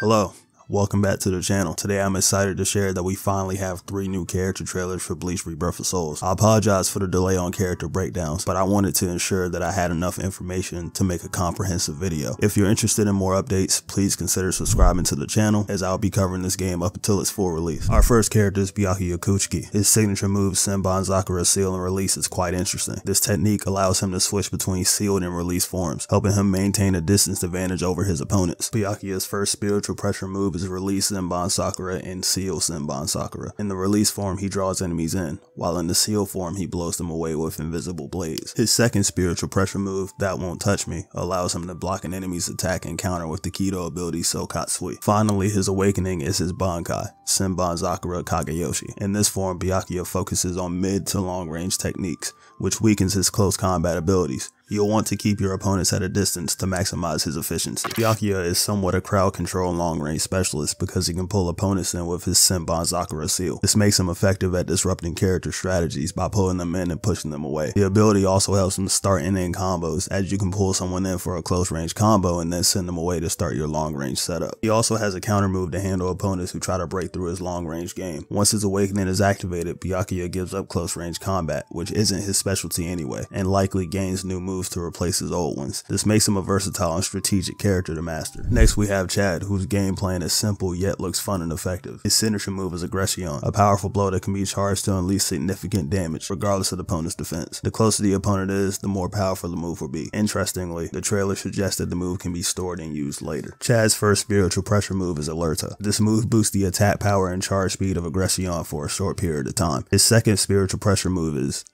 Hello, welcome back to the channel. Today I'm excited to share that we finally have 3 new character trailers for Bleach Rebirth of Souls. I apologize for the delay on character breakdowns, but I wanted to ensure that I had enough information to make a comprehensive video. If you're interested in more updates, please consider subscribing to the channel, as I'll be covering this game up until its full release. Our first character is Byakuya Kuchiki. His signature move, Senbon Zakura Seal and Release, is quite interesting. This technique allows him to switch between sealed and release forms, helping him maintain a distance advantage over his opponents. Byakuya's first spiritual pressure move is Release Senbon Sakura and Seal Senbon Sakura. In the release form, he draws enemies in, while in the seal form, he blows them away with invisible blades. His second spiritual pressure move, That Won't Touch Me, allows him to block an enemy's attack and counter with the Kido ability Sokatsui. Finally, his awakening is his Bankai, Senbon Zakura Kageyoshi. In this form, Byakuya focuses on mid to long range techniques, which weakens his close combat abilities. You'll want to keep your opponents at a distance to maximize his efficiency. Byakuya is somewhat a crowd control long range specialist because he can pull opponents in with his Senbon Zakura Seal. This makes him effective at disrupting character strategies by pulling them in and pushing them away. The ability also helps him start and end combos, as you can pull someone in for a close range combo and then send them away to start your long range setup. He also has a counter move to handle opponents who try to break through his long range game. Once his awakening is activated, Byakuya gives up close range combat, which isn't his specialty anyway, and likely gains new moves to replace his old ones. This makes him a versatile and strategic character to master. Next we have Chad, whose game plan is simple yet looks fun and effective. His signature move is Aggression, a powerful blow that can be charged to unleash significant damage regardless of the opponent's defense. The closer the opponent is, the more powerful the move will be. Interestingly, the trailer suggests that the move can be stored and used later. Chad's first spiritual pressure move is Alerta. This move boosts the attack power and charge speed of Aggression for a short period of time. His second spiritual pressure move is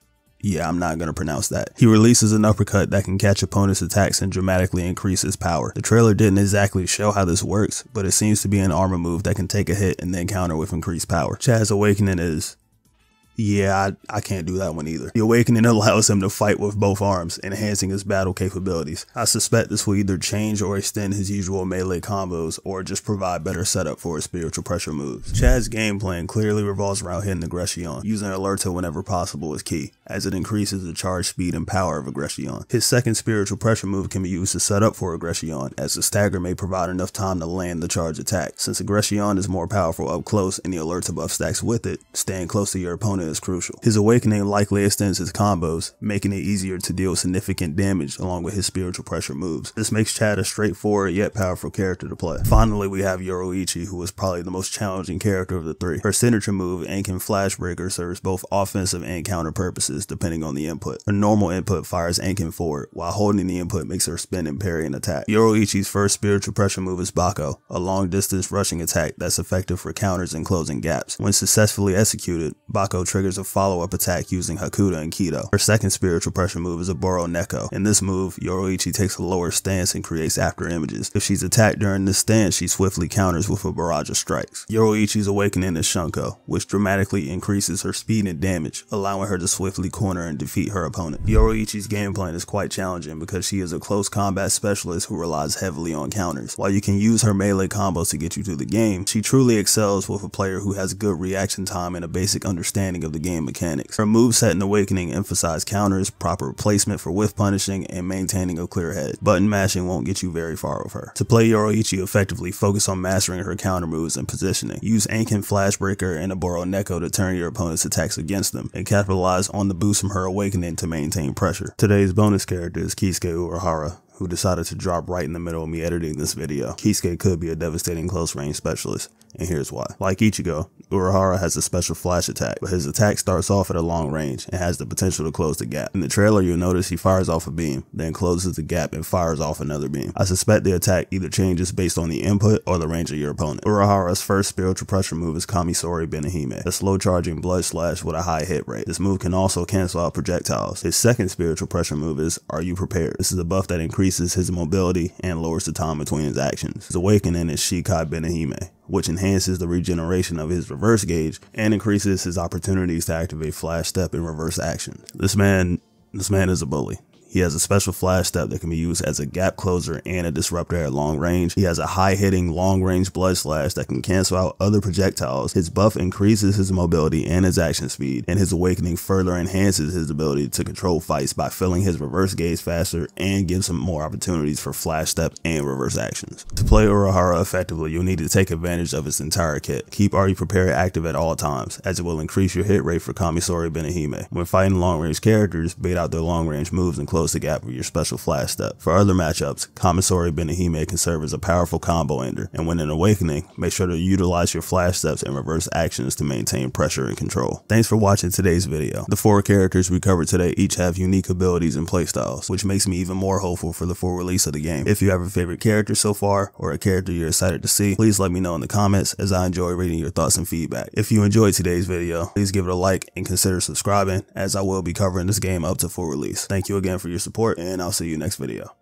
I'm not going to pronounce that. He releases an uppercut that can catch opponents' attacks and dramatically increase his power. The trailer didn't exactly show how this works, but it seems to be an armor move that can take a hit and then counter with increased power. Chad's awakening is I can't do that one either. The awakening allows him to fight with both arms, enhancing his battle capabilities. I suspect this will either change or extend his usual melee combos, or just provide better setup for his spiritual pressure moves. Chad's game plan clearly revolves around hitting Aggression. Using Alerta whenever possible is key, as it increases the charge speed and power of Aggression. His second spiritual pressure move can be used to set up for Aggression, as the stagger may provide enough time to land the charge attack. Since Aggression is more powerful up close and the Alerta buff stacks with it, staying close to your opponent is crucial. His awakening likely extends his combos, making it easier to deal significant damage along with his spiritual pressure moves. This makes Chad a straightforward yet powerful character to play. Finally, we have Yoruichi, who is probably the most challenging character of the 3. Her signature move, Ankin Flashbreaker, serves both offensive and counter purposes depending on the input. Her normal input fires Ankin forward, while holding the input makes her spin and parry an attack. Yoruichi's first spiritual pressure move is Bako, a long distance rushing attack that's effective for counters and closing gaps. When successfully executed, Bako triggers a follow-up attack using Hakuda and Kido. Her second spiritual pressure move is a Boro Neko. In this move, Yoruichi takes a lower stance and creates after images. If she's attacked during this stance, she swiftly counters with a barrage of strikes. Yoruichi's awakening is Shunko, which dramatically increases her speed and damage, allowing her to swiftly corner and defeat her opponent. Yoruichi's game plan is quite challenging because she is a close combat specialist who relies heavily on counters. While you can use her melee combos to get you through the game, she truly excels with a player who has good reaction time and a basic understanding of the game mechanics. Her moveset and awakening emphasize counters, proper placement for whiff punishing, and maintaining a clear head. Button mashing won't get you very far with her. To play Yoruichi effectively, focus on mastering her counter moves and positioning. Use Ankin Flashbreaker and a Boro Neko to turn your opponent's attacks against them, and capitalize on the boost from her awakening to maintain pressure. Today's bonus character is Kisuke Urahara, who decided to drop right in the middle of me editing this video. Kisuke could be a devastating close range specialist, and here's why. Like Ichigo, Urahara has a special flash attack, but his attack starts off at a long range and has the potential to close the gap. In the trailer, you'll notice he fires off a beam, then closes the gap and fires off another beam. I suspect the attack either changes based on the input or the range of your opponent. Urahara's first spiritual pressure move is Kamisori Benihime, a slow charging blood slash with a high hit rate. This move can also cancel out projectiles. His second spiritual pressure move is Are You Prepared? This is a buff that increases his mobility and lowers the time between his actions. His awakening is Shikai Benihime, which enhances the regeneration of his reverse gauge and increases his opportunities to activate flash step and reverse action. This man is a bully. He has a special flash step that can be used as a gap closer and a disruptor at long range. He has a high hitting long range blood slash that can cancel out other projectiles. His buff increases his mobility and his action speed, and his awakening further enhances his ability to control fights by filling his reverse gauge faster and gives him more opportunities for flash step and reverse actions. To play Urahara effectively, you'll need to take advantage of its entire kit. Keep Are You Prepared active at all times, as it will increase your hit rate for Kamisori Benihime. When fighting long range characters, bait out their long range moves and close the gap with your special flash step. For other matchups, Kamisori Benihime can serve as a powerful combo ender, and when in awakening, make sure to utilize your flash steps and reverse actions to maintain pressure and control. Thanks for watching today's video. The 4 characters we covered today each have unique abilities and playstyles, which makes me even more hopeful for the full release of the game. If you have a favorite character so far, or a character you're excited to see, please let me know in the comments, as I enjoy reading your thoughts and feedback. If you enjoyed today's video, please give it a like and consider subscribing, as I will be covering this game up to full release. Thank you again for your support, and I'll see you next video.